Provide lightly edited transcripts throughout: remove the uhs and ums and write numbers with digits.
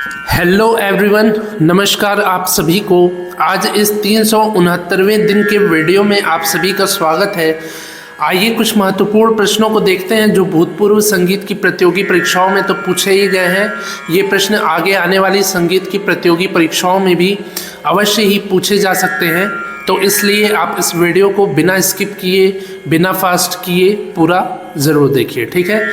Hello everyone, नमस्कार आप सभी को। आज इस 369वें दिन के वीडियो में आप सभी का स्वागत है। आइए कुछ महत्वपूर्ण प्रश्नों को देखते हैं जो भूतपूर्व संगीत की प्रतियोगी परीक्षाओं में तो पूछे ही गए हैं। ये प्रश्न आगे आने वाली संगीत की प्रतियोगी परीक्षाओं में भी अवश्य ही पूछे जा सकते हैं, तो इसलिए आप इस वीडियो को बिना स्किप किए, बिना फास्ट किए पूरा ज़रूर देखिए, ठीक है।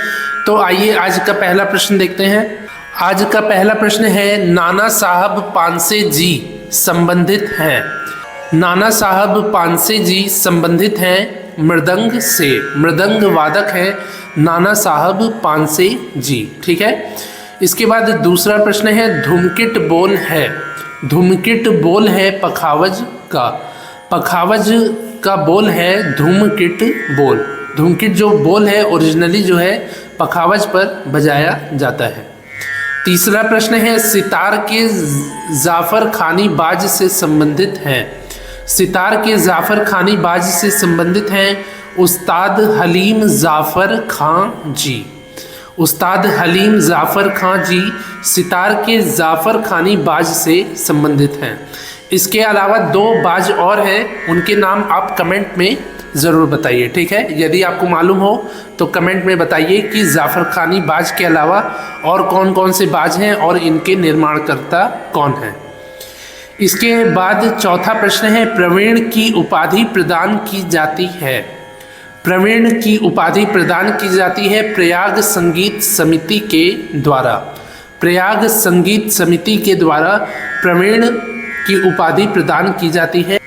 तो आइए आज का पहला प्रश्न देखते हैं। आज का पहला प्रश्न है, नाना साहब पानसे जी संबंधित हैं। नाना साहब पानसे जी संबंधित हैं मृदंग से। मृदंग वादक हैं नाना साहब पानसे जी, ठीक है। इसके बाद दूसरा प्रश्न है, धूमकिट बोल है। धूमकिट बोल है पखावज का। पखावज का बोल है धूमकिट बोल। धूमकिट जो बोल है ओरिजिनली जो है पखावज पर बजाया जाता है। तीसरा प्रश्न है, सितार के जाफर खानी बाज से संबंधित हैं। सितार के जाफर खानी बाज से संबंधित हैं उस्ताद हलीम जाफर खां जी। उस्ताद हलीम जाफर खां जी सितार के जाफर खानी बाज से संबंधित हैं। इसके अलावा दो बाज और हैं, उनके नाम आप कमेंट में ज़रूर बताइए, ठीक है। यदि आपको मालूम हो तो कमेंट में बताइए कि जाफर खानी बाज के अलावा और कौन कौन से बाज हैं और इनके निर्माणकर्ता कौन हैं। इसके बाद चौथा प्रश्न है, प्रवीण की उपाधि प्रदान की जाती है। प्रवीण की उपाधि प्रदान की जाती है प्रयाग संगीत समिति के द्वारा। प्रयाग संगीत समिति के द्वारा प्रवीण की उपाधि प्रदान की जाती है।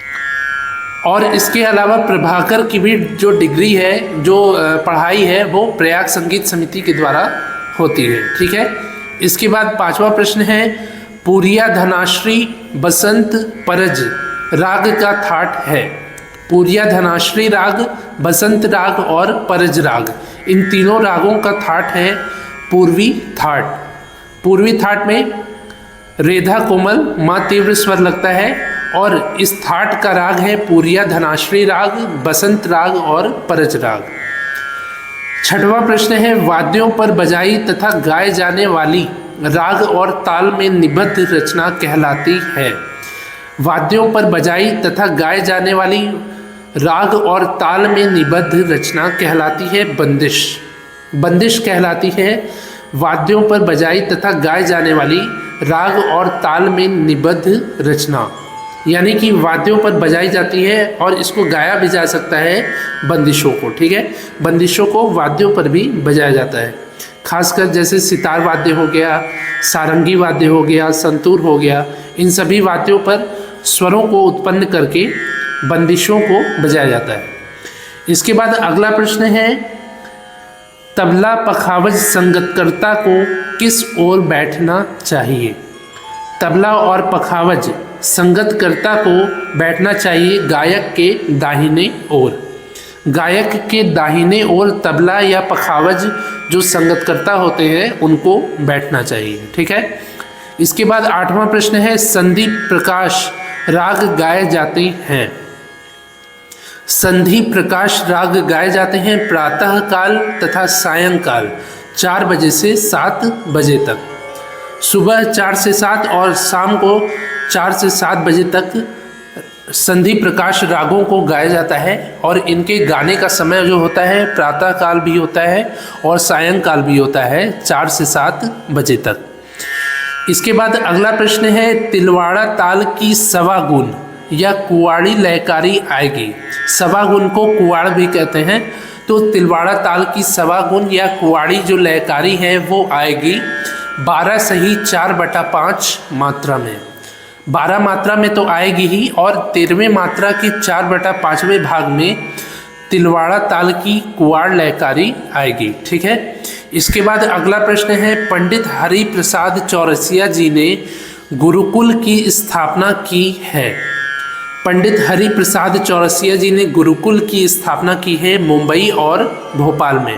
और इसके अलावा प्रभाकर की भी जो डिग्री है, जो पढ़ाई है, वो प्रयाग संगीत समिति के द्वारा होती है, ठीक है। इसके बाद पांचवा प्रश्न है, पूरिया धनाश्री बसंत परज राग का थाट है। पूरिया धनाश्री राग, बसंत राग और परज राग, इन तीनों रागों का थाट है पूर्वी थाट। पूर्वी थाट में रेधा कोमल माँ तीव्र स्वर लगता है और इस थाट का राग है पूरिया धनाश्री राग, बसंत राग और परज राग। छठवां प्रश्न है, वाद्यों पर बजाई तथा गाए जाने वाली राग और ताल में निबद्ध रचना कहलाती है। वाद्यों पर बजाई तथा गाए जाने वाली राग और ताल में निबद्ध रचना कहलाती है बंदिश। बंदिश कहलाती है वाद्यों पर बजाई तथा गाए जाने वाली राग और ताल में निबद्ध रचना, यानी कि वाद्यों पर बजाई जाती है और इसको गाया भी जा सकता है बंदिशों को, ठीक है। बंदिशों को वाद्यों पर भी बजाया जाता है, खासकर जैसे सितार वाद्य हो गया, सारंगी वाद्य हो गया, संतूर हो गया, इन सभी वाद्यों पर स्वरों को उत्पन्न करके बंदिशों को बजाया जाता है। इसके बाद अगला प्रश्न है, तबला पखावज संगतकर्ता को किस ओर बैठना चाहिए। तबला और पखावज संगतकर्ता को बैठना चाहिए गायक के दाहिने ओर। गायक के दाहिने ओर तबला या पखावज जो संगतकर्ता होते हैं उनको बैठना चाहिए, ठीक है। इसके बाद आठवां प्रश्न है, संधि प्रकाश राग गाए जाते हैं। संधि प्रकाश राग गाए जाते हैं प्रातः काल तथा सायंकाल 4 बजे से 7 बजे तक। सुबह 4 से 7 और शाम को 4 से 7 बजे तक संधि प्रकाश रागों को गाया जाता है और इनके गाने का समय जो होता है प्रातः काल भी होता है और सायंकाल भी होता है 4 से 7 बजे तक। इसके बाद अगला प्रश्न है, तिलवाड़ा ताल की सवा गुण या कुआड़ी लयकारी आएगी। सवा गुण को कुआड़ भी कहते हैं, तो तिलवाड़ा ताल की सवा गुण या कुआड़ी जो लयकारी है वो आएगी 12 सही 4/5 मात्रा में। 12 मात्रा में तो आएगी ही, और 13वें मात्रा के 4/5वें भाग में तिलवाड़ा ताल की कुआड़ लयकारी आएगी, ठीक है। इसके बाद अगला प्रश्न है, पंडित हरि प्रसाद चौरसिया जी ने गुरुकुल की स्थापना की है। पंडित हरि प्रसाद चौरसिया जी ने गुरुकुल की स्थापना की है मुंबई और भोपाल में।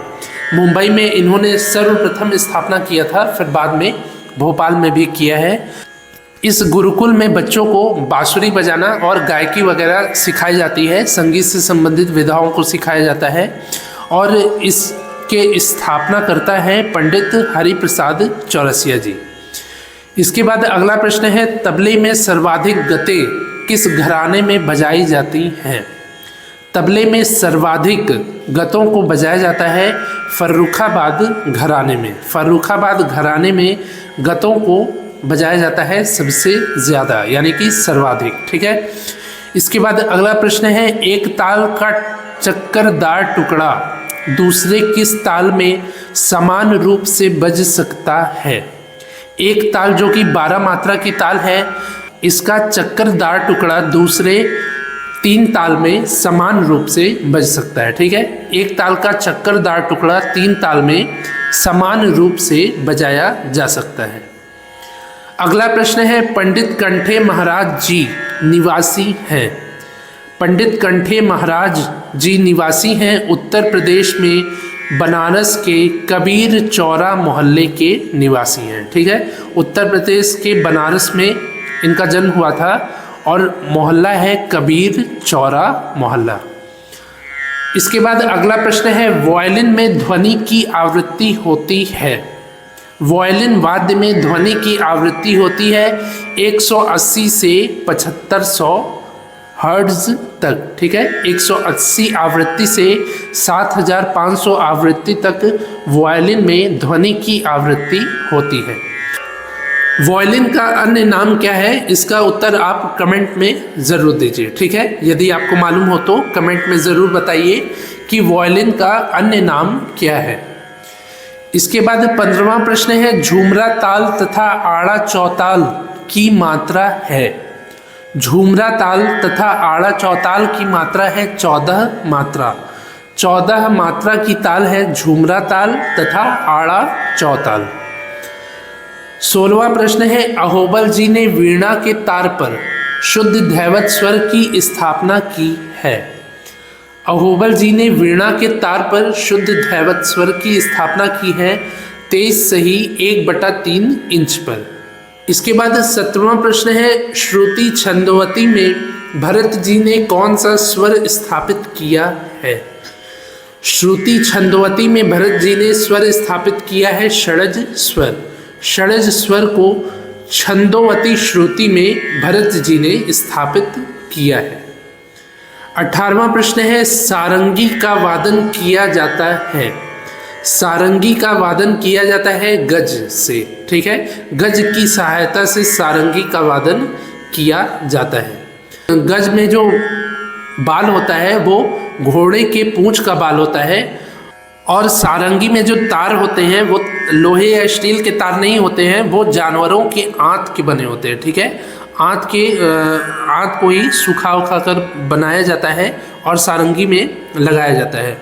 मुंबई में इन्होंने सर्वप्रथम स्थापना किया था, फिर बाद में भोपाल में भी किया है। इस गुरुकुल में बच्चों को बांसुरी बजाना और गायकी वगैरह सिखाई जाती है, संगीत से संबंधित विधाओं को सिखाया जाता है, और इसके स्थापना करता है पंडित हरि प्रसाद चौरसिया जी। इसके बाद अगला प्रश्न है, तबले में सर्वाधिक गतें किस घराने में बजाई जाती हैं? तबले में सर्वाधिक गतों को बजाया जाता है फर्रुखाबाद घराने में। फर्रुखाबाद घराने में गतों को बजाया जाता है सबसे ज़्यादा, यानी कि सर्वाधिक। ठीक है। इसके बाद अगला प्रश्न है, एक ताल का चक्करदार टुकड़ा दूसरे किस ताल में समान रूप से बज सकता है? एक ताल जो कि 12 मात्रा की ताल है, इसका चक्करदार टुकड़ा दूसरे 3 ताल में समान रूप से बज सकता है। ठीक है। एक ताल का चक्करदार टुकड़ा 3 ताल में समान रूप से बजाया जा सकता है। अगला प्रश्न है, पंडित कंठे महाराज जी निवासी हैं। पंडित कंठे महाराज जी निवासी हैं उत्तर प्रदेश में बनारस के कबीर चौरा मोहल्ले के निवासी हैं। ठीक है। उत्तर प्रदेश के बनारस में इनका जन्म हुआ था और मोहल्ला है कबीर चौरा मोहल्ला। इसके बाद अगला प्रश्न है, वायलिन में ध्वनि की आवृत्ति होती है। वायलिन वाद्य में ध्वनि की आवृत्ति होती है 180 से 7500 हर्ट्ज तक। ठीक है। 180 आवृत्ति से 7500 आवृत्ति तक वायलिन में ध्वनि की आवृत्ति होती है। वायलिन का अन्य नाम क्या है? इसका उत्तर आप कमेंट में ज़रूर दीजिए। ठीक है। यदि आपको मालूम हो तो कमेंट में ज़रूर बताइए कि वायलिन का अन्य नाम क्या है। इसके बाद 15वां प्रश्न है, झूमरा ताल तथा आड़ा चौताल की मात्रा है। झूमरा ताल तथा आड़ा चौताल की मात्रा है 14 मात्रा। 14 मात्रा की ताल है झूमरा ताल तथा आड़ा चौताल। 16वां प्रश्न है, अहोबल जी ने वीणा के तार पर शुद्ध धैवत स्वर की स्थापना की है। अहोबल जी ने वीणा के तार पर शुद्ध धैवत स्वर की स्थापना की है 23 सही 1/3 इंच पर। इसके बाद 17वां प्रश्न है, श्रुति छंदोवती में भरत जी ने कौन सा स्वर स्थापित किया है? श्रुति छंदोवती में भरत जी ने स्वर स्थापित किया है षड्ज स्वर। षड्ज स्वर को छंदोवती श्रुति में भरत जी ने स्थापित किया है। 18वां प्रश्न है, सारंगी का वादन किया जाता है। सारंगी का वादन किया जाता है गज से। ठीक है। गज की सहायता से सारंगी का वादन किया जाता है। गज में जो बाल होता है वो घोड़े के पूंछ का बाल होता है और सारंगी में जो तार होते हैं वो लोहे या स्टील के तार नहीं होते हैं, वो जानवरों के आंत के बने होते हैं। ठीक है। आंत को ही सुखा उखा कर बनाया जाता है और सारंगी में लगाया जाता है।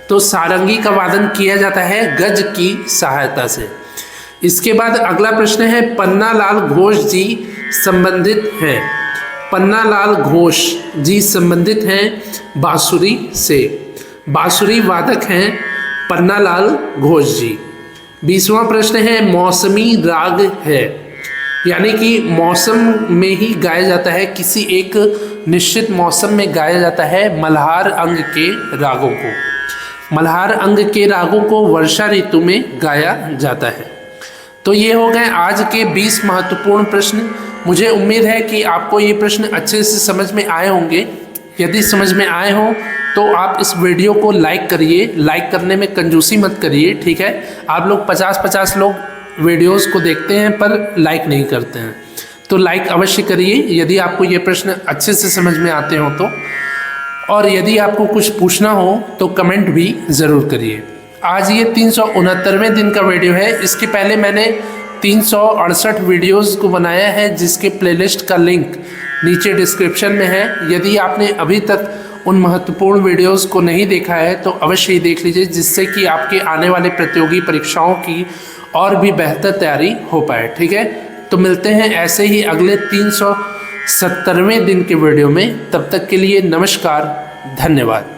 तो सारंगी का वादन किया जाता है गज की सहायता से। इसके बाद अगला प्रश्न है, पन्नालाल घोष जी संबंधित हैं। पन्नालाल घोष जी संबंधित हैं बांसुरी से। बांसुरी वादक हैं पन्नालाल घोष जी। 20वां प्रश्न है, मौसमी राग है, यानी कि मौसम में ही गाया जाता है, किसी एक निश्चित मौसम में गाया जाता है मल्हार अंग के रागों को। मल्हार अंग के रागों को वर्षा ऋतु में गाया जाता है। तो ये हो गए आज के 20 महत्वपूर्ण प्रश्न। मुझे उम्मीद है कि आपको ये प्रश्न अच्छे से समझ में आए होंगे। यदि समझ में आए हों तो आप इस वीडियो को लाइक करिए। लाइक करने में कंजूसी मत करिए। ठीक है। आप लोग 50-50 लोग वीडियोस को देखते हैं पर लाइक नहीं करते हैं, तो लाइक अवश्य करिए यदि आपको ये प्रश्न अच्छे से समझ में आते हो तो। और यदि आपको कुछ पूछना हो तो कमेंट भी ज़रूर करिए। आज ये 369वें दिन का वीडियो है। इसके पहले मैंने 368 वीडियोस को बनाया है जिसके प्लेलिस्ट का लिंक नीचे डिस्क्रिप्शन में है। यदि आपने अभी तक उन महत्वपूर्ण वीडियोस को नहीं देखा है तो अवश्य ही देख लीजिए, जिससे कि आपके आने वाले प्रतियोगी परीक्षाओं की और भी बेहतर तैयारी हो पाए। ठीक है। तो मिलते हैं ऐसे ही अगले 370वें दिन के वीडियो में। तब तक के लिए नमस्कार, धन्यवाद।